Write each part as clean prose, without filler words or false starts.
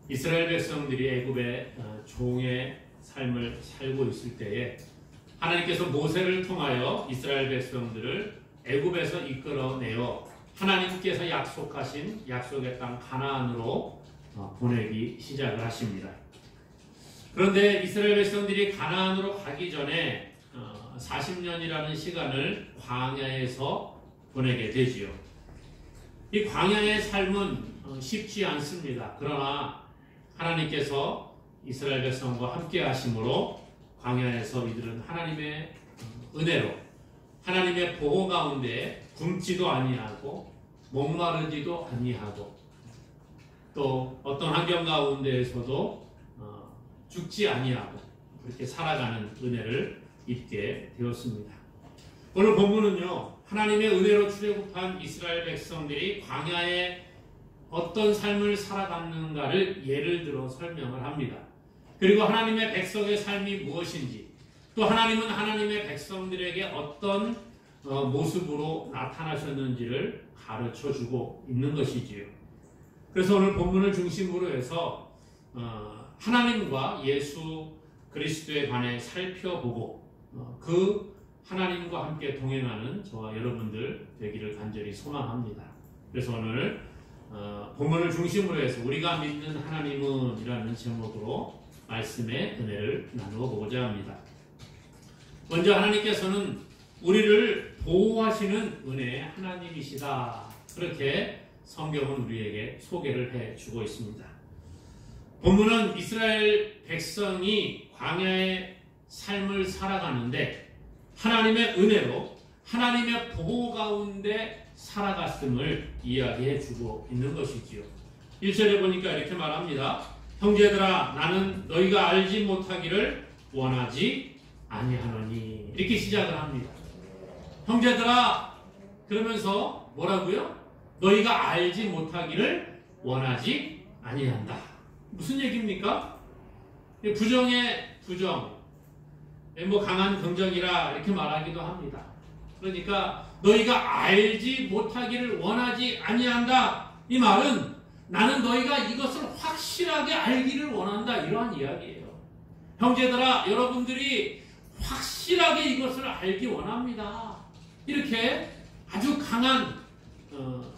이스라엘 백성들이 애굽의 종의 삶을 살고 있을 때에 하나님께서 모세를 통하여 이스라엘 백성들을 애굽에서 이끌어내어 하나님께서 약속하신 약속의 땅 가나안으로 보내기 시작을 하십니다. 그런데 이스라엘 백성들이 가나안으로 가기 전에 40년이라는 시간을 광야에서 보내게 되지요. 이 광야의 삶은 쉽지 않습니다. 그러나 하나님께서 이스라엘 백성과 함께 하심으로 광야에서 이들은 하나님의 은혜로 하나님의 보호 가운데 굶지도 아니하고 목마르지도 아니하고 또 어떤 환경 가운데에서도 죽지 아니하고 그렇게 살아가는 은혜를 입게 되었습니다. 오늘 본문은요, 하나님의 은혜로 출애굽한 이스라엘 백성들이 광야에 어떤 삶을 살아갔는가를 예를 들어 설명을 합니다. 그리고 하나님의 백성의 삶이 무엇인지, 또 하나님은 하나님의 백성들에게 어떤 모습으로 나타나셨는지를 가르쳐주고 있는 것이지요. 그래서 오늘 본문을 중심으로 해서 하나님과 예수 그리스도에 관해 살펴보고 그 하나님과 함께 동행하는 저와 여러분들 되기를 간절히 소망합니다. 그래서 오늘 본문을 중심으로 해서 우리가 믿는 하나님은 이라는 제목으로 말씀의 은혜를 나누어 보고자 합니다. 먼저 하나님께서는 우리를 보호하시는 은혜의 하나님이시다. 그렇게 성경은 우리에게 소개를 해주고 있습니다. 본문은 이스라엘 백성이 광야의 삶을 살아가는데 하나님의 은혜로 하나님의 보호 가운데 살아갔음을 이야기해 주고 있는 것이지요. 1절에 보니까 이렇게 말합니다. 형제들아, 나는 너희가 알지 못하기를 원하지 아니하노니. 이렇게 시작을 합니다. 형제들아, 그러면서 뭐라고요? 너희가 알지 못하기를 원하지 아니한다. 무슨 얘기입니까? 부정의 부정, 강한 긍정이라 이렇게 말하기도 합니다. 그러니까 너희가 알지 못하기를 원하지 아니한다. 이 말은 나는 너희가 이것을 확실하게 알기를 원한다. 이러한 이야기예요. 형제들아, 여러분들이 확실하게 이것을 알기 원합니다. 이렇게 아주 강한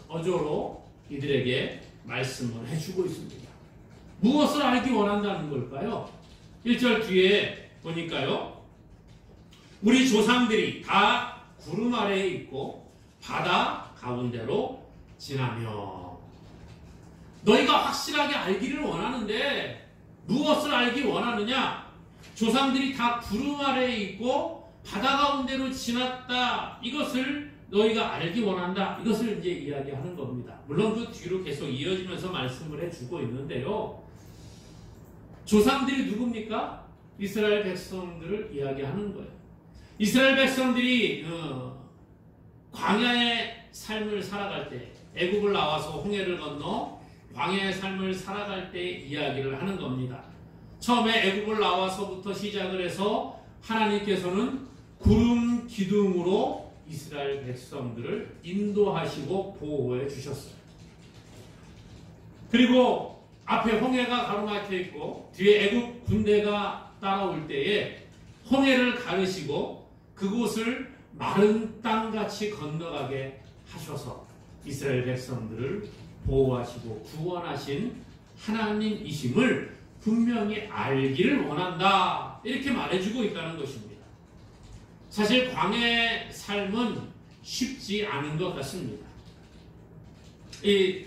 어조로 이들에게 말씀을 해주고 있습니다. 무엇을 알기 원한다는 걸까요? 1절 뒤에 보니까요, 우리 조상들이 다 구름 아래에 있고 바다 가운데로 지나며. 너희가 확실하게 알기를 원하는데 무엇을 알기 원하느냐? 조상들이 다 구름 아래에 있고 바다 가운데로 지났다. 이것을 너희가 알기 원한다. 이것을 이제 이야기하는 겁니다. 물론 그 뒤로 계속 이어지면서 말씀을 해주고 있는데요. 조상들이 누굽니까? 이스라엘 백성들을 이야기하는 거예요. 이스라엘 백성들이 광야의 삶을 살아갈 때, 애굽을 나와서 홍해를 건너 광야의 삶을 살아갈 때 이야기를 하는 겁니다. 처음에 애굽을 나와서부터 시작을 해서 하나님께서는 구름 기둥으로 이스라엘 백성들을 인도하시고 보호해 주셨어요. 그리고 앞에 홍해가 가로막혀 있고 뒤에 애굽 군대가 따라올 때에 홍해를 가르시고 그곳을 마른 땅같이 건너가게 하셔서 이스라엘 백성들을 보호하시고 구원하신 하나님이심을 분명히 알기를 원한다. 이렇게 말해주고 있다는 것입니다. 사실 광야의 삶은 쉽지 않은 것 같습니다. 이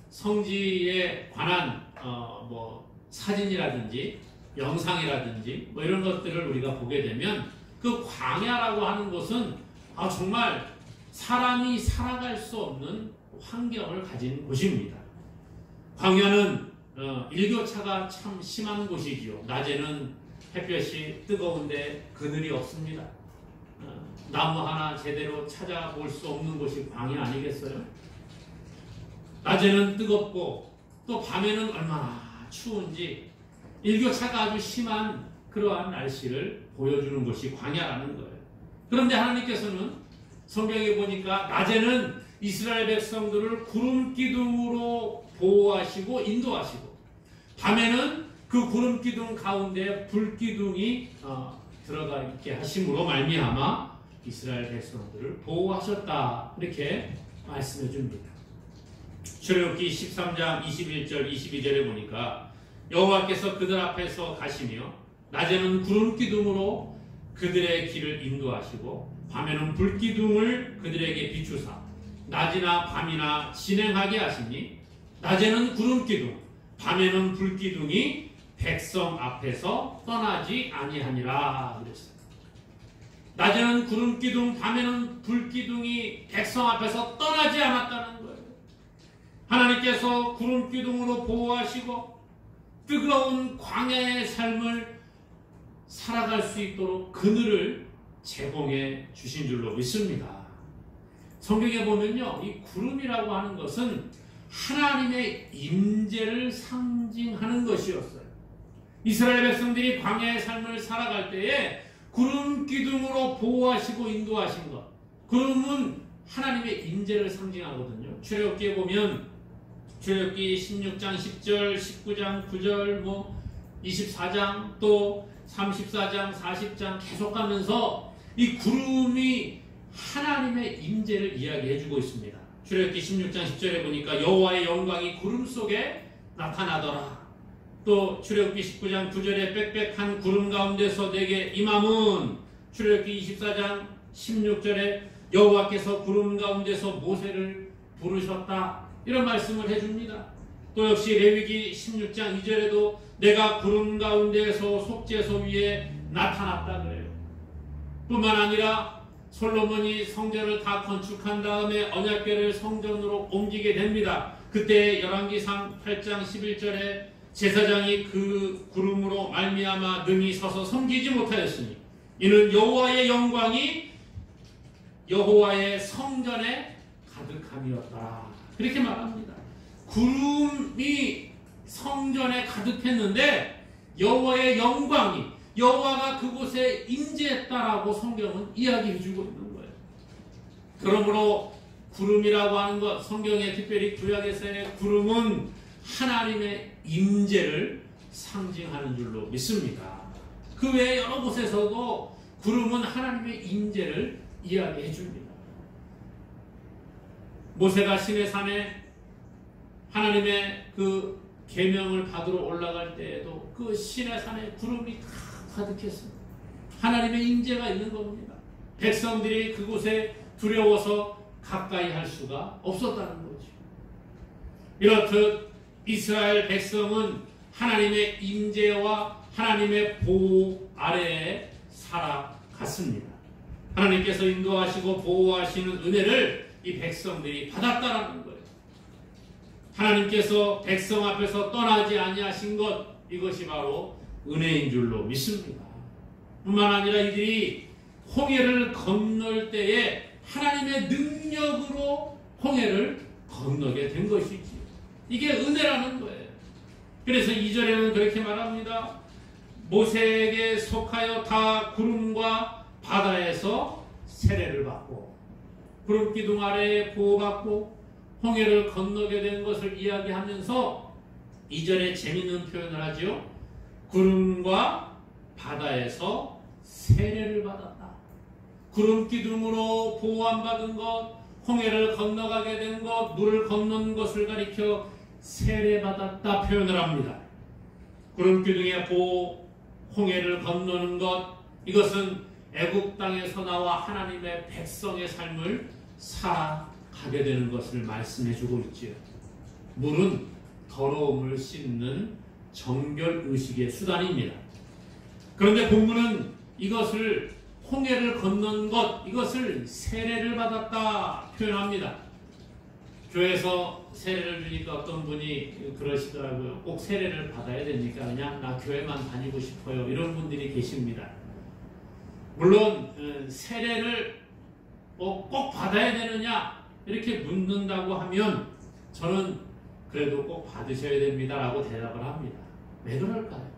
성지에 관한 사진이라든지 영상이라든지 이런 것들을 우리가 보게 되면 그 광야라고 하는 곳은 정말 사람이 살아갈 수 없는 환경을 가진 곳입니다. 광야는 일교차가 참 심한 곳이지요. 낮에는 햇볕이 뜨거운데 그늘이 없습니다. 나무 하나 제대로 찾아볼 수 없는 곳이 광야 아니겠어요? 낮에는 뜨겁고 또 밤에는 얼마나 추운지 일교차가 아주 심한 그러한 날씨를 보여주는 것이 광야라는 거예요. 그런데 하나님께서는 성경에 보니까 낮에는 이스라엘 백성들을 구름 기둥으로 보호하시고 인도하시고 밤에는 그 구름 기둥 가운데 불 기둥이 들어가 있게 하심으로 말미암아 이스라엘 백성들을 보호하셨다. 이렇게 말씀해 줍니다. 출애굽기 13장 21절 22절에 보니까 여호와께서 그들 앞에서 가시며 낮에는 구름 기둥으로 그들의 길을 인도하시고 밤에는 불 기둥을 그들에게 비추사 낮이나 밤이나 진행하게 하시니 낮에는 구름 기둥 밤에는 불 기둥이 백성 앞에서 떠나지 아니하니라 그랬어요. 낮에는 구름 기둥 밤에는 불 기둥이 백성 앞에서 떠나지 않았다는 거예요. 하나님께서 구름 기둥으로 보호하시고 뜨거운 광야의 삶을 살아갈 수 있도록 그늘을 제공해 주신 줄로 믿습니다. 성경에 보면요, 이 구름이라고 하는 것은 하나님의 임재를 상징하는 것이었어요. 이스라엘 백성들이 광야의 삶을 살아갈 때에 구름 기둥으로 보호하시고 인도하신 것, 구름은 하나님의 임재를 상징하거든요. 출애굽기에 보면 출애굽기 16장 10절, 19장 9절, 24장 또 34장, 40장 계속 가면서 이 구름이 하나님의 임재를 이야기해주고 있습니다. 출애굽기 16장 10절에 보니까 여호와의 영광이 구름 속에 나타나더라. 또 출애굽기 19장 9절에 빽빽한 구름 가운데서 내게 임함은 출애굽기 24장 16절에 여호와께서 구름 가운데서 모세를 부르셨다. 이런 말씀을 해줍니다. 또 역시 레위기 16장 2절에도 내가 구름 가운데서 속죄소 위에 나타났다 그래요. 뿐만 아니라 솔로몬이 성전을 다 건축한 다음에 언약궤를 성전으로 옮기게 됩니다. 그때 열왕기상 8장 11절에 제사장이 그 구름으로 말미암아 능히 서서 섬기지 못하였으니 이는 여호와의 영광이 여호와의 성전에 가득함이었다. 그렇게 말합니다. 구름이 성전에 가득했는데 여호와의 영광이 여호와가 그곳에 임재했다라고 성경은 이야기해주고 있는 거예요. 그러므로 구름이라고 하는 것, 성경에 특별히 구약에서의 구름은 하나님의 임재를 상징하는 줄로 믿습니다. 그 외에 여러 곳에서도 구름은 하나님의 임재를 이야기해 줍니다. 모세가 시내산에 하나님의 그 계명을 받으러 올라갈 때에도 그 시내산에 구름이 가득했습니다. 하나님의 임재가 있는 겁니다. 백성들이 그곳에 두려워서 가까이 할 수가 없었다는 거죠. 이렇듯 이스라엘 백성은 하나님의 임재와 하나님의 보호 아래에 살아갔습니다. 하나님께서 인도하시고 보호하시는 은혜를 이 백성들이 받았다라는 거예요. 하나님께서 백성 앞에서 떠나지 아니하신 것, 이것이 바로 은혜인 줄로 믿습니다. 뿐만 아니라 이들이 홍해를 건널 때에 하나님의 능력으로 홍해를 건너게 된 것이지. 이게 은혜라는 거예요. 그래서 2절에는 그렇게 말합니다. 모세에게 속하여 다 구름과 바다에서 세례를 받고 구름 기둥 아래에 보호받고 홍해를 건너게 된 것을 이야기하면서 2절에 재밌는 표현을 하죠. 구름과 바다에서 세례를 받았다. 구름 기둥으로 보호받은 것, 홍해를 건너가게 된 것, 물을 건넌 것을 가리켜 세례받았다 표현을 합니다. 구름 기둥의 보호, 홍해를 건너는 것, 이것은 애굽 땅에서 나와 하나님의 백성의 삶을 살아가게 되는 것을 말씀해주고 있지요. 물은 더러움을 씻는 정결 의식의 수단입니다. 그런데 본문은 이것을 홍해를 건넌 것, 이것을 세례를 받았다 표현합니다. 교회에서 세례를 주니까 어떤 분이 그러시더라고요. 꼭 세례를 받아야 됩니까? 그냥 나 교회만 다니고 싶어요. 이런 분들이 계십니다. 물론 세례를 꼭 받아야 되느냐 이렇게 묻는다고 하면 저는 그래도 꼭 받으셔야 됩니다라고 대답을 합니다. 왜 그럴까요?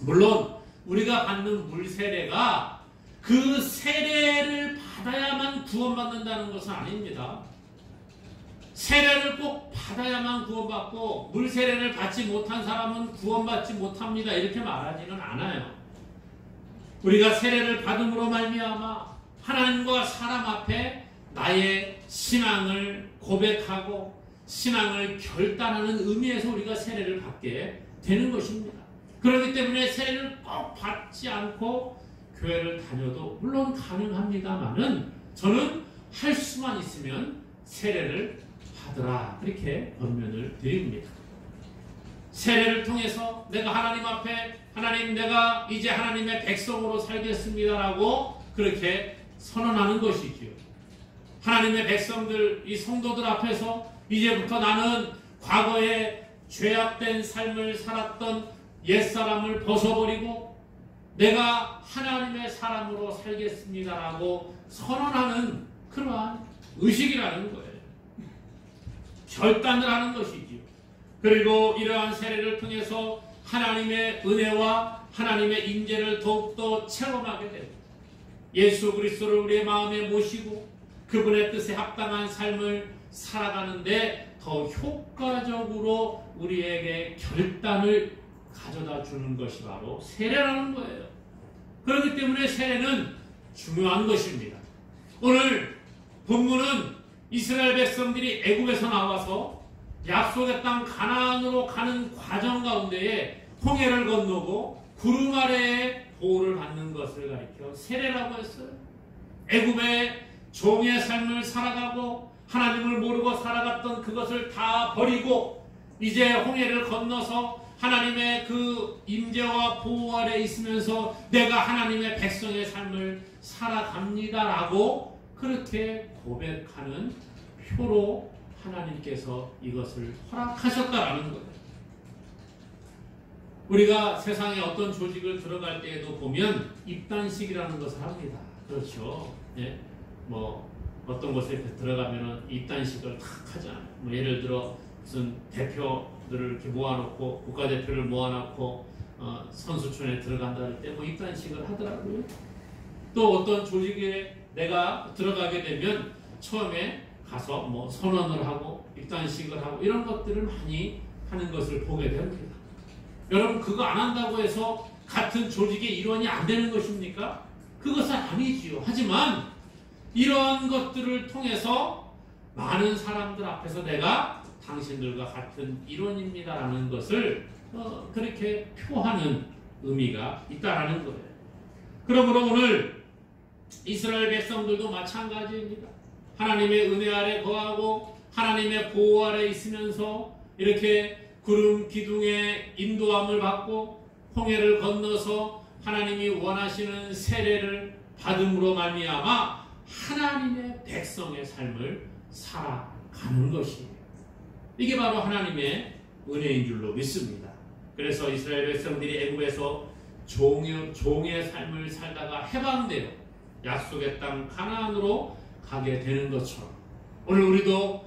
물론 우리가 받는 물 세례가 그 세례를 받아야만 구원받는다는 것은 아닙니다. 세례를 꼭 받아야만 구원받고 물 세례를 받지 못한 사람은 구원받지 못합니다. 이렇게 말하지는 않아요. 우리가 세례를 받음으로 말미암아 하나님과 사람 앞에 나의 신앙을 고백하고 신앙을 결단하는 의미에서 우리가 세례를 받게 되는 것입니다. 그렇기 때문에 세례를 꼭 받지 않고 교회를 다녀도 물론 가능합니다만은 저는 할 수만 있으면 세례를 받으라 이렇게 권면을 드립니다. 세례를 통해서 내가 하나님 앞에 하나님 내가 이제 하나님의 백성으로 살겠습니다라고 그렇게 선언하는 것이지요. 하나님의 백성들 이 성도들 앞에서 이제부터 나는 과거에 죄악된 삶을 살았던 옛사람을 벗어버리고 내가 하나님의 사람으로 살겠습니다라고 선언하는 그러한 의식이라는 거예요. 결단을 하는 것이지요. 그리고 이러한 세례를 통해서 하나님의 은혜와 하나님의 임재를 더욱더 체험하게 됩니다. 예수 그리스도를 우리의 마음에 모시고 그분의 뜻에 합당한 삶을 살아가는데 더 효과적으로 우리에게 결단을 가져다 주는 것이 바로 세례라는 거예요. 그렇기 때문에 세례는 중요한 것입니다. 오늘 본문은 이스라엘 백성들이 애굽에서 나와서 약속의 땅 가나안으로 가는 과정 가운데에 홍해를 건너고 구름 아래에 보호를 받는 것을 가리켜 세례라고 했어요. 애굽의 종의 삶을 살아가고 하나님을 모르고 살아갔던 그것을 다 버리고 이제 홍해를 건너서 하나님의 그 임재와 보호 아래 있으면서 내가 하나님의 백성의 삶을 살아갑니다라고 그렇게 고백하는 표로 하나님께서 이것을 허락하셨다라는 거예요. 우리가 세상에 어떤 조직을 들어갈 때에도 보면 입단식이라는 것을 합니다. 그렇죠. 예? 뭐 어떤 곳에 들어가면은 입단식을 탁 하잖아요. 뭐 예를 들어 무슨 대표들을 이렇게 모아놓고 국가대표를 모아놓고 선수촌에 들어간다 할 때 뭐 입단식을 하더라고요. 또 어떤 조직에 내가 들어가게 되면 처음에 가서 뭐 선언을 하고 입단식을 하고 이런 것들을 많이 하는 것을 보게 됩니다. 여러분 그거 안 한다고 해서 같은 조직의 일원이 안 되는 것입니까? 그것은 아니지요. 하지만 이러한 것들을 통해서 많은 사람들 앞에서 내가 당신들과 같은 일원입니다라는 것을 그렇게 표하는 의미가 있다라는 거예요. 그러므로 오늘 이스라엘 백성들도 마찬가지입니다. 하나님의 은혜 아래 거하고 하나님의 보호 아래 있으면서 이렇게 구름 기둥의 인도함을 받고 홍해를 건너서 하나님이 원하시는 세례를 받음으로 말미암아 하나님의 백성의 삶을 살아가는 것이에요. 이게 바로 하나님의 은혜인 줄로 믿습니다. 그래서 이스라엘 백성들이 애굽에서 종의 삶을 살다가 해방되어 약속의 땅 가나안으로 가게 되는 것처럼 오늘 우리도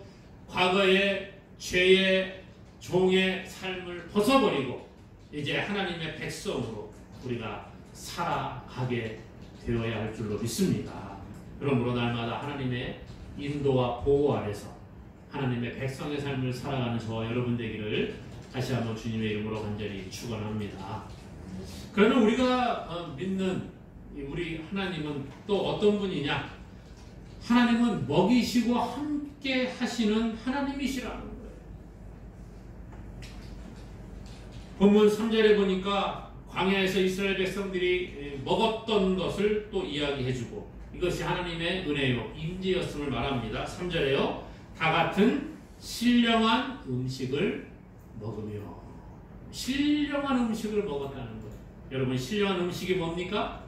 과거의 죄의 종의 삶을 벗어버리고 이제 하나님의 백성으로 우리가 살아가게 되어야 할 줄로 믿습니다. 그러므로 날마다 하나님의 인도와 보호 아래서 하나님의 백성의 삶을 살아가는 저와 여러분 되기를 다시 한번 주님의 이름으로 간절히 축원합니다. 그러면 우리가 믿는 우리 하나님은 또 어떤 분이냐? 하나님은 먹이시고 함께 하시는 하나님이시라는 거예요. 본문 3절에 보니까 광야에서 이스라엘 백성들이 먹었던 것을 또 이야기해주고 이것이 하나님의 은혜요 임재였음을 말합니다. 3절에요. 다 같은 신령한 음식을 먹으며 신령한 음식을 먹었다는 거예요. 여러분 신령한 음식이 뭡니까?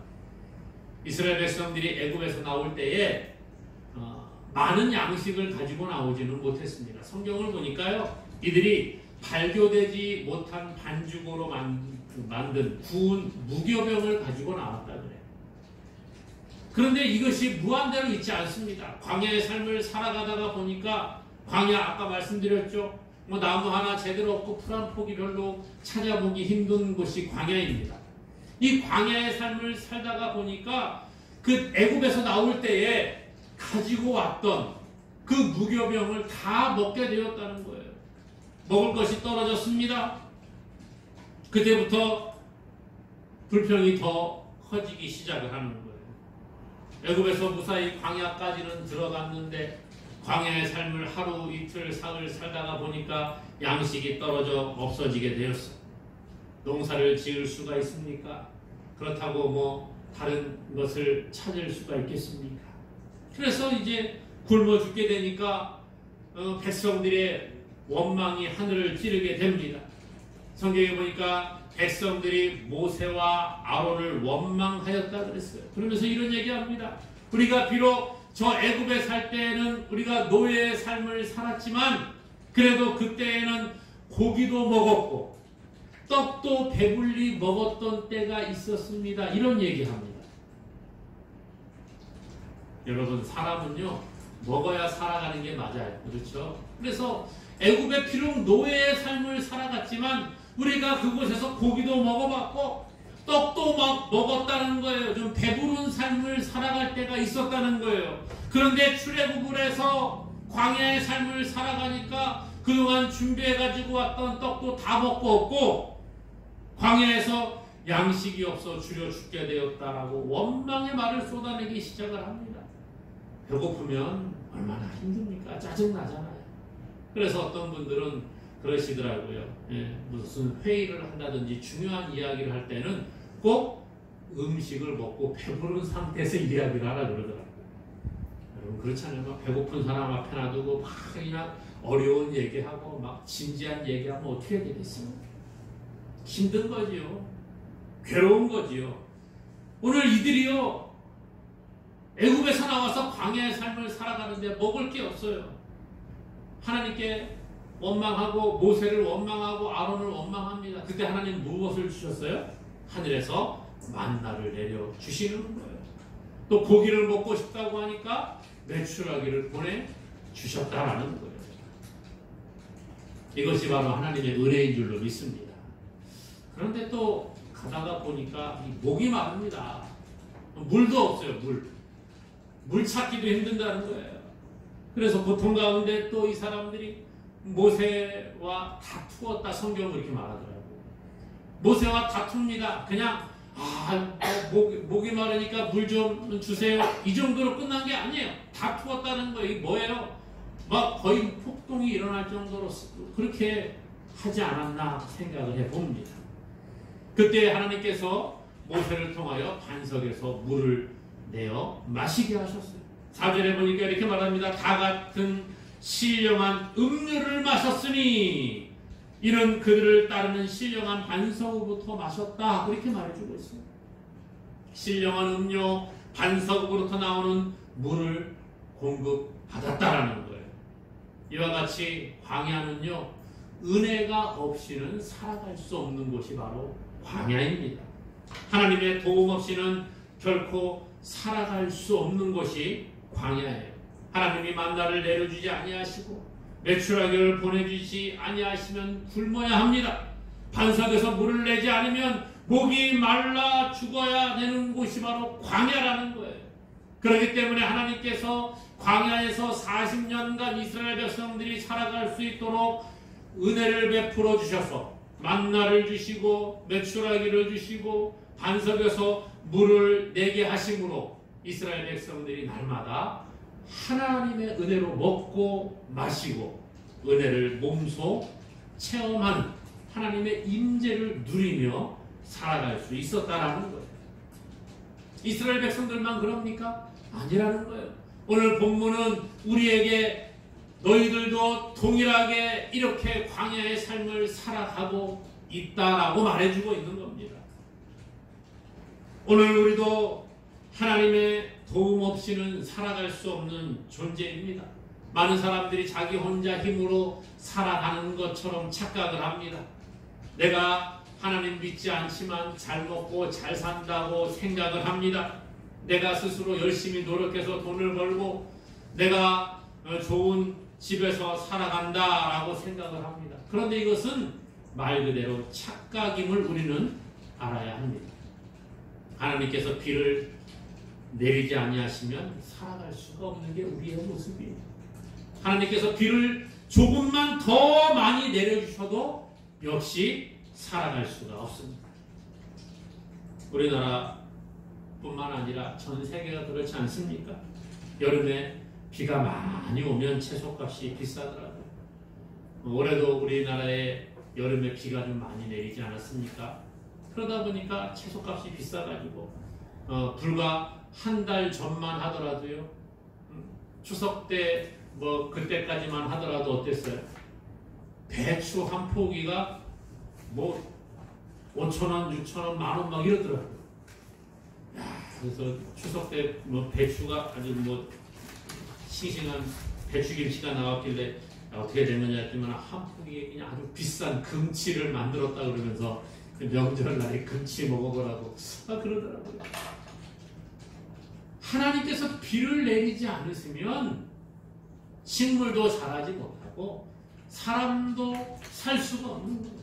이스라엘 백성들이 애굽에서 나올 때에 많은 양식을 가지고 나오지는 못했습니다. 성경을 보니까요. 이들이 발교되지 못한 반죽으로 만든 구운 무교병을 가지고 나왔다 그래요. 그런데 이것이 무한대로 있지 않습니다. 광야의 삶을 살아가다가 보니까 광야 아까 말씀드렸죠. 뭐 나무 하나 제대로 없고 풀 한 폭이 별로 찾아보기 힘든 곳이 광야입니다. 이 광야의 삶을 살다가 보니까 그 애굽에서 나올 때에 가지고 왔던 그 무교병을 다 먹게 되었다는 거예요. 먹을 것이 떨어졌습니다. 그때부터 불평이 더 커지기 시작을 하는 거예요. 애굽에서 무사히 광야까지는 들어갔는데 광야의 삶을 하루 이틀 사흘 살다가 보니까 양식이 떨어져 없어지게 되었어요. 농사를 지을 수가 있습니까? 그렇다고 뭐 다른 것을 찾을 수가 있겠습니까? 그래서 이제 굶어 죽게 되니까 백성들의 원망이 하늘을 찌르게 됩니다. 성경에 보니까 백성들이 모세와 아론을 원망하였다 그랬어요. 그러면서 이런 얘기합니다. 우리가 비록 저 애굽에 살 때에는 우리가 노예의 삶을 살았지만 그래도 그때에는 고기도 먹었고 떡도 배불리 먹었던 때가 있었습니다. 이런 얘기합니다. 여러분, 사람은요 먹어야 살아가는 게 맞아요. 그렇죠? 그래서 애굽에 비록 노예의 삶을 살아갔지만 우리가 그곳에서 고기도 먹어봤고 떡도 막 먹었다는 거예요. 좀 배부른 삶을 살아갈 때가 있었다는 거예요. 그런데 출애굽을 해서 광야의 삶을 살아가니까 그동안 준비해가지고 왔던 떡도 다 먹고 없고 광야에서 양식이 없어 줄여 죽게 되었다라고 원망의 말을 쏟아내기 시작을 합니다. 배고프면 얼마나 힘듭니까? 짜증나잖아요. 그래서 어떤 분들은 그러시더라고요. 무슨 회의를 한다든지 중요한 이야기를 할 때는 꼭 음식을 먹고 배부른 상태에서 이야기를 하라 그러더라고요. 여러분 그렇잖아요. 막 배고픈 사람 앞에 놔두고 막 그냥 어려운 얘기하고 막 진지한 얘기하면 어떻게 되겠어요? 힘든 거지요. 괴로운 거지요. 오늘 이들이요 애굽에서 나와서 광야의 삶을 살아가는데 먹을 게 없어요. 하나님께 원망하고 모세를 원망하고 아론을 원망합니다. 그때 하나님 무엇을 주셨어요? 하늘에서 만나를 내려 주시는 거예요. 또 고기를 먹고 싶다고 하니까 메추라기를 보내 주셨다라는 거예요. 이것이 바로 하나님의 은혜인 줄로 믿습니다. 그런데 또 가다가 보니까 목이 마릅니다. 물도 없어요. 물 찾기도 힘든다는 거예요. 그래서 고통 가운데 또 이 사람들이 모세와 다투었다 성경은 이렇게 말하더라고요. 모세와 다툽니다. 그냥 목이 마르니까 물 좀 주세요. 이 정도로 끝난 게 아니에요. 다투었다는 거예요. 이게 뭐예요? 막 거의 폭동이 일어날 정도로 그렇게 하지 않았나 생각을 해봅니다. 그때 하나님께서 모세를 통하여 반석에서 물을 내어 마시게 하셨어요. 4절에 보니까 이렇게 말합니다. 다 같은 신령한 음료를 마셨으니 이는 그들을 따르는 신령한 반석으로부터 마셨다. 그렇게 말해주고 있어요. 신령한 음료, 반석으로부터 나오는 물을 공급받았다라는 거예요. 이와 같이 광야는요 은혜가 없이는 살아갈 수 없는 곳이 바로 광야입니다. 하나님의 도움 없이는 결코 살아갈 수 없는 곳이 광야예요. 하나님이 만나를 내려주지 아니하시고 메추라기를 보내주지 아니하시면 굶어야 합니다. 반석에서 물을 내지 않으면 목이 말라 죽어야 되는 곳이 바로 광야라는 거예요. 그렇기 때문에 하나님께서 광야에서 40년간 이스라엘 백성들이 살아갈 수 있도록 은혜를 베풀어 주셔서 만나를 주시고 메추라기를 주시고 반석에서 물을 내게 하심으로 이스라엘 백성들이 날마다 하나님의 은혜로 먹고 마시고 은혜를 몸소 체험하는 하나님의 임재를 누리며 살아갈 수 있었다라는 거예요. 이스라엘 백성들만 그럽니까? 아니라는 거예요. 오늘 본문은 우리에게 너희들도 동일하게 이렇게 광야의 삶을 살아가고 있다라고 말해주고 있는 겁니다. 오늘 우리도 하나님의 도움 없이는 살아갈 수 없는 존재입니다. 많은 사람들이 자기 혼자 힘으로 살아가는 것처럼 착각을 합니다. 내가 하나님 믿지 않지만 잘 먹고 잘 산다고 생각을 합니다. 내가 스스로 열심히 노력해서 돈을 벌고 내가 좋은 집에서 살아간다라고 생각을 합니다. 그런데 이것은 말 그대로 착각임을 우리는 알아야 합니다. 하나님께서 비를 내리지 아니하시면 살아갈 수가 없는 게 우리의 모습이에요. 하나님께서 비를 조금만 더 많이 내려주셔도 역시 살아갈 수가 없습니다. 우리나라뿐만 아니라 전 세계가 그렇지 않습니까? 여름에 비가 많이 오면 채소값이 비싸더라고요. 올해도 우리나라에 여름에 비가 좀 많이 내리지 않았습니까? 그러다 보니까 채소값이 비싸가지고 불과 한 달 전만 하더라도요, 추석 때 뭐 그때까지만 하더라도 어땠어요? 배추 한 포기가 뭐 5,000원, 6,000원, 만원 막 이러더라고요. 야, 그래서 추석 때 뭐 배추가 아주 뭐 싱싱한 배추김치가 나왔길래 어떻게 된 거냐 했더니 한 포기에 그냥 아주 비싼 금치를 만들었다 그러면서 그 명절날에 금치 먹어보라고 그러더라고요. 하나님께서 비를 내리지 않으시면 식물도 자라지 못하고 사람도 살 수가 없는 거예요.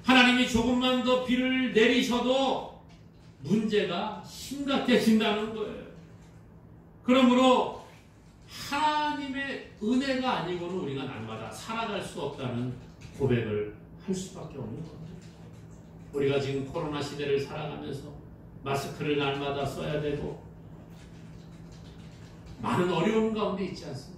하나님이 조금만 더 비를 내리셔도 문제가 심각해진다는 거예요. 그러므로 하나님의 은혜가 아니고는 우리가 날마다 살아갈 수 없다는 고백을 할 수밖에 없는 겁니다. 우리가 지금 코로나 시대를 살아가면서 마스크를 날마다 써야 되고 많은 어려움 가운데 있지 않습니까?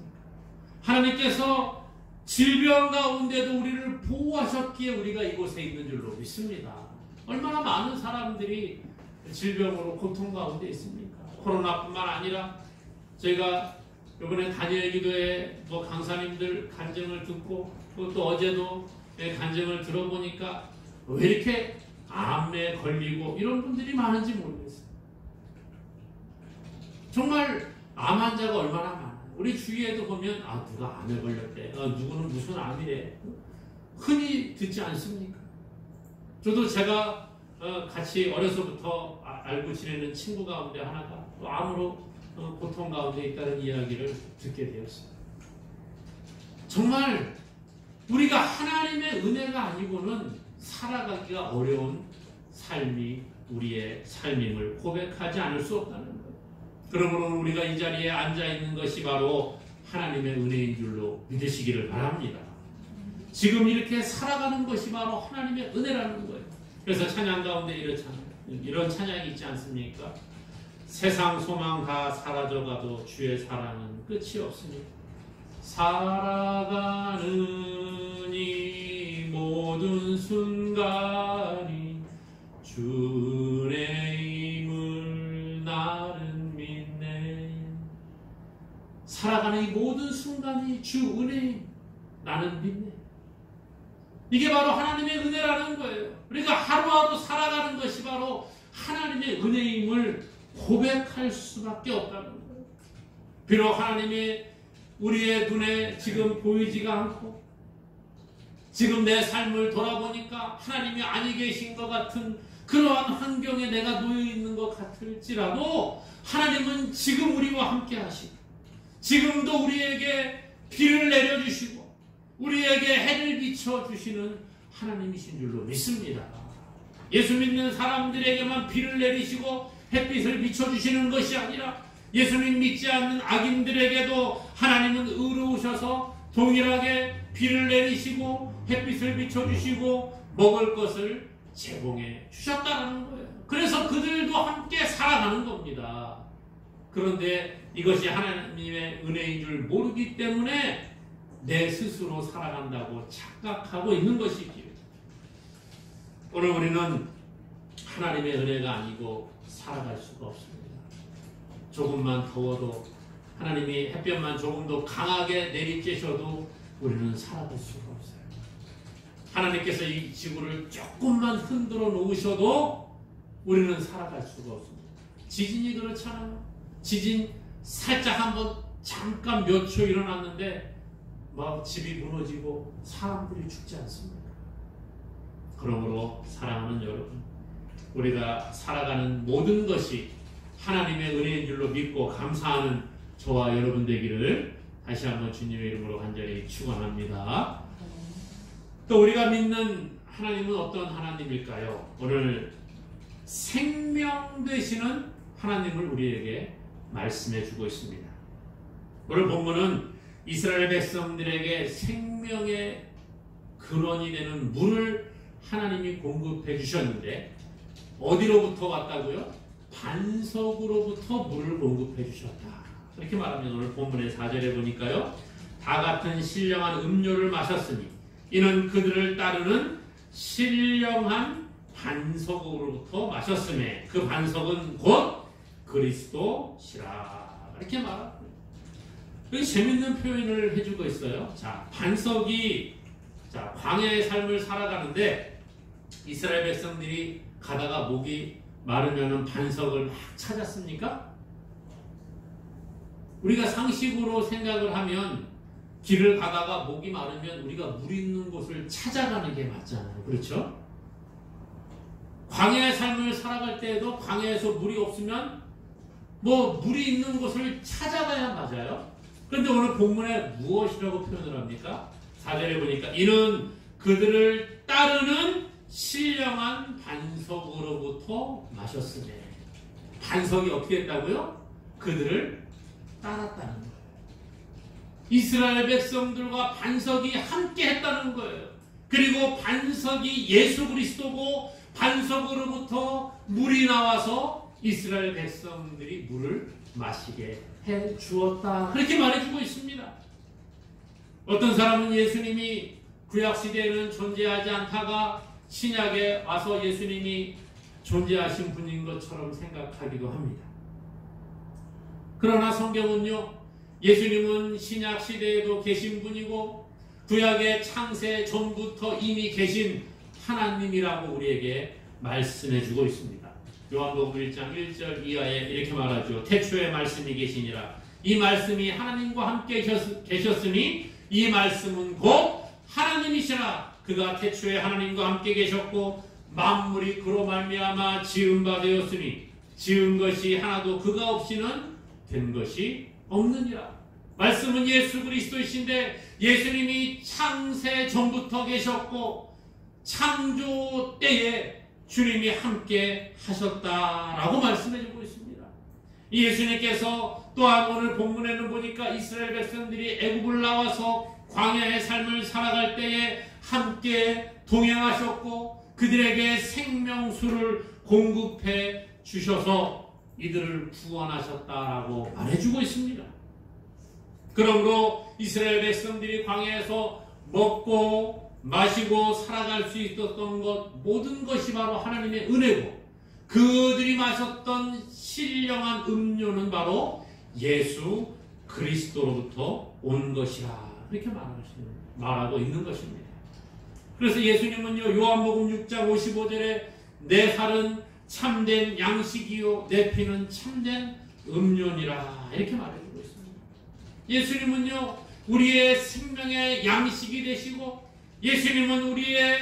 하나님께서 질병 가운데도 우리를 보호하셨기에 우리가 이곳에 있는 줄로 믿습니다. 얼마나 많은 사람들이 질병으로 고통 가운데 있습니까? 코로나뿐만 아니라 저희가 이번에 단일 기도회 강사님들 간증을 듣고 또 어제도 간증을 들어보니까 왜 이렇게 암에 걸리고 이런 분들이 많은지 모르겠어요. 정말 암 환자가 얼마나 많아요. 우리 주위에도 보면 누가 암에 걸렸대, 누구는 무슨 암이래, 흔히 듣지 않습니까? 저도 제가 같이 어려서부터 알고 지내는 친구 가운데 하나가 또 암으로 고통 가운데 있다는 이야기를 듣게 되었어요. 정말 우리가 하나님의 은혜가 아니고는 살아가기가 어려운 삶이 우리의 삶임을 고백하지 않을 수 없다는 거예요. 그러므로 우리가 이 자리에 앉아있는 것이 바로 하나님의 은혜인 줄로 믿으시기를 바랍니다. 지금 이렇게 살아가는 것이 바로 하나님의 은혜라는 거예요. 그래서 찬양 가운데 이런 찬양이 있지 않습니까? 세상 소망 다 사라져가도 주의 사랑은 끝이 없으니 살아가는 이 모든 순간이 주의 힘을 나는 믿네. 살아가는 이 모든 순간이 주 은혜임 나는 믿네. 이게 바로 하나님의 은혜라는 거예요. 우리가 하루하루 살아가는 것이 바로 하나님의 은혜임을 고백할 수밖에 없다는 거예요. 비록 하나님이 우리의 눈에 지금 보이지가 않고 지금 내 삶을 돌아보니까 하나님이 아니 계신 것 같은 그러한 환경에 내가 놓여 있는 것 같을지라도 하나님은 지금 우리와 함께 하시고 지금도 우리에게 비를 내려주시고 우리에게 해를 비춰주시는 하나님이신 줄로 믿습니다. 예수 믿는 사람들에게만 비를 내리시고 햇빛을 비춰주시는 것이 아니라 예수님 믿지 않는 악인들에게도 하나님은 의로우셔서 동일하게 비를 내리시고 햇빛을 비춰주시고 먹을 것을 제공해 주셨다는 거예요. 그래서 그들도 함께 살아가는 겁니다. 그런데 이것이 하나님의 은혜인 줄 모르기 때문에 내 스스로 살아간다고 착각하고 있는 것이지요. 오늘 우리는 하나님의 은혜가 아니고 살아갈 수가 없습니다. 조금만 더워도 하나님이 햇볕만 조금 더 강하게 내리쬐셔도 우리는 살아갈 수가 없어요. 하나님께서 이 지구를 조금만 흔들어 놓으셔도 우리는 살아갈 수가 없습니다. 지진이 그렇잖아요. 지진 살짝 한번 잠깐 몇 초 일어났는데 막 집이 무너지고 사람들이 죽지 않습니까? 그러므로 사랑하는 여러분, 우리가 살아가는 모든 것이 하나님의 은혜인 줄로 믿고 감사하는 저와 여러분 되기를 다시 한번 주님의 이름으로 간절히 축원합니다. 또 우리가 믿는 하나님은 어떤 하나님일까요? 오늘 생명 되시는 하나님을 우리에게 말씀해 주고 있습니다. 오늘 본문은 이스라엘 백성들에게 생명의 근원이 되는 물을 하나님이 공급해 주셨는데 어디로부터 왔다고요? 반석으로부터 물을 공급해 주셨다. 이렇게 말하면 오늘 본문의 4절에 보니까요. 다 같은 신령한 음료를 마셨으니 이는 그들을 따르는 신령한 반석으로부터 마셨음에 그 반석은 곧 그리스도시라. 이렇게 말합니다. 여기 재밌는 표현을 해주고 있어요. 자, 반석이 광야의 삶을 살아가는데 이스라엘 백성들이 가다가 목이 마르면 반석을 막 찾았습니까? 우리가 상식으로 생각을 하면 길을 가다가 목이 마르면 우리가 물 있는 곳을 찾아가는 게 맞잖아요. 그렇죠? 광야의 삶을 살아갈 때에도 광야에서 물이 없으면 물이 있는 곳을 찾아가야 맞아요. 그런데 오늘 본문에 무엇이라고 표현을 합니까? 4절에 보니까 이는 그들을 따르는 신령한 반석으로부터 마셨으며 반석이 어떻게 했다고요? 그들을 따랐다는 거예요. 이스라엘 백성들과 반석이 함께 했다는 거예요. 그리고 반석이 예수 그리스도고 반석으로부터 물이 나와서 이스라엘 백성들이 물을 마시게 해 주었다. 그렇게 말해주고 있습니다. 어떤 사람은 예수님이 구약시대에는 존재하지 않다가 신약에 와서 예수님이 존재하신 분인 것처럼 생각하기도 합니다. 그러나 성경은요, 예수님은 신약시대에도 계신 분이고 구약의 창세 전부터 이미 계신 하나님이라고 우리에게 말씀해주고 있습니다. 요한복음 1장 1절 이하에 이렇게 말하죠. 태초에 말씀이 계시니라. 이 말씀이 하나님과 함께 계셨으니 이 말씀은 곧 하나님이시라. 그가 태초에 하나님과 함께 계셨고 만물이 그로 말미암아 지은 바 되었으니 지은 것이 하나도 그가 없이는 된 것이 없느니라. 말씀은 예수 그리스도이신데 예수님이 창세 전부터 계셨고 창조 때에 주님이 함께 하셨다라고 말씀해주고 있습니다. 예수님께서 또한 오늘 본문에는 보니까 이스라엘 백성들이 애굽을 나와서 광야의 삶을 살아갈 때에 함께 동행하셨고 그들에게 생명수를 공급해 주셔서 이들을 구원하셨다라고 말해주고 있습니다. 그러므로 이스라엘 백성들이 광야에서 먹고 마시고 살아갈 수 있었던 것 모든 것이 바로 하나님의 은혜고 그들이 마셨던 신령한 음료는 바로 예수 그리스도로부터 온 것이라 이렇게 말하고 있는 것입니다. 그래서 예수님은요 요한복음 6장 55절에 내 살은 참된 양식이요 내 피는 참된 음료니라 이렇게 말해주고 있습니다. 예수님은요 우리의 생명의 양식이 되시고 예수님은 우리의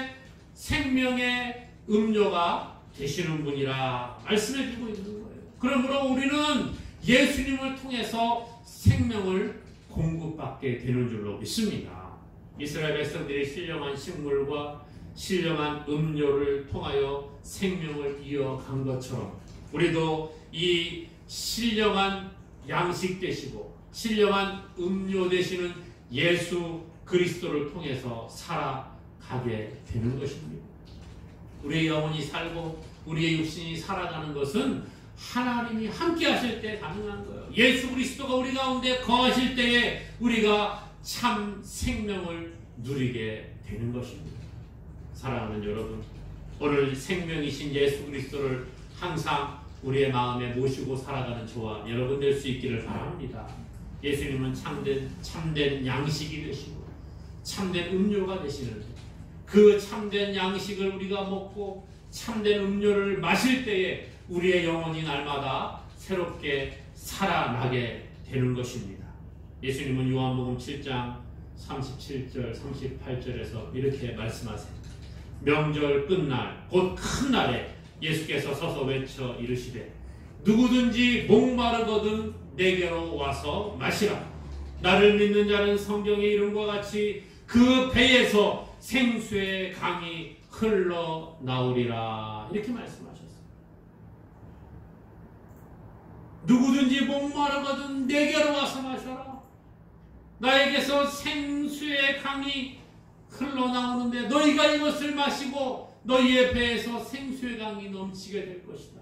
생명의 음료가 되시는 분이라 말씀해주고 있는 거예요. 그러므로 우리는 예수님을 통해서 생명을 공급받게 되는 줄로 믿습니다. 이스라엘 백성들이 신령한 식물과 신령한 음료를 통하여 생명을 이어간 것처럼 우리도 이 신령한 양식 되시고 신령한 음료 되시는 예수 그리스도를 통해서 살아가게 되는 것입니다. 우리의 영혼이 살고 우리의 육신이 살아가는 것은 하나님이 함께 하실 때 가능한 거예요. 예수 그리스도가 우리 가운데 거하실 때에 우리가 참 생명을 누리게 되는 것입니다. 사랑하는 여러분, 오늘 생명이신 예수 그리스도를 항상 우리의 마음에 모시고 살아가는 저와 여러분 될 수 있기를 바랍니다. 예수님은 참된 양식이 되시고 참된 음료가 되시는 그 참된 양식을 우리가 먹고 참된 음료를 마실 때에 우리의 영혼이 날마다 새롭게 살아나게 되는 것입니다. 예수님은 요한복음 7장 37절 38절에서 이렇게 말씀하세요. 명절 끝날 곧 큰 날에 예수께서 서서 외쳐 이르시되 누구든지 목마르거든 내게로 와서 마시라. 나를 믿는 자는 성경의 이름과 같이 그 배에서 생수의 강이 흘러나오리라. 이렇게 말씀하셨어요. 누구든지 목마르거든 내게로 와서 마셔라. 나에게서 생수의 강이 흘러나오는데 너희가 이것을 마시고 너희의 배에서 생수의 강이 넘치게 될 것이다.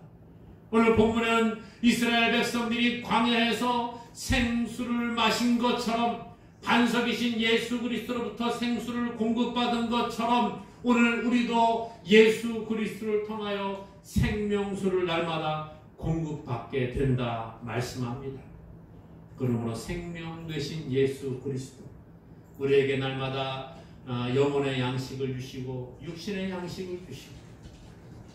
오늘 본문은 이스라엘 백성들이 광야에서 생수를 마신 것처럼 반석이신 예수 그리스도로부터 생수를 공급받은 것처럼 오늘 우리도 예수 그리스도를 통하여 생명수를 날마다 공급받게 된다 말씀합니다. 그러므로 생명 되신 예수 그리스도 우리에게 날마다 영혼의 양식을 주시고 육신의 양식을 주시고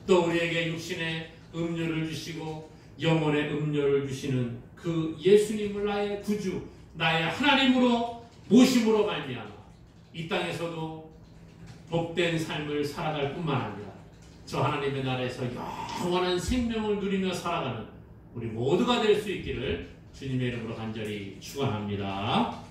또 우리에게 육신의 음료를 주시고 영혼의 음료를 주시는 그 예수님을 나의 구주 나의 하나님으로 모심으로 말미암아 이 땅에서도 복된 삶을 살아갈 뿐만 아니라 저 하나님의 나라에서 영원한 생명을 누리며 살아가는 우리 모두가 될 수 있기를 주님의 이름으로 간절히 축원합니다.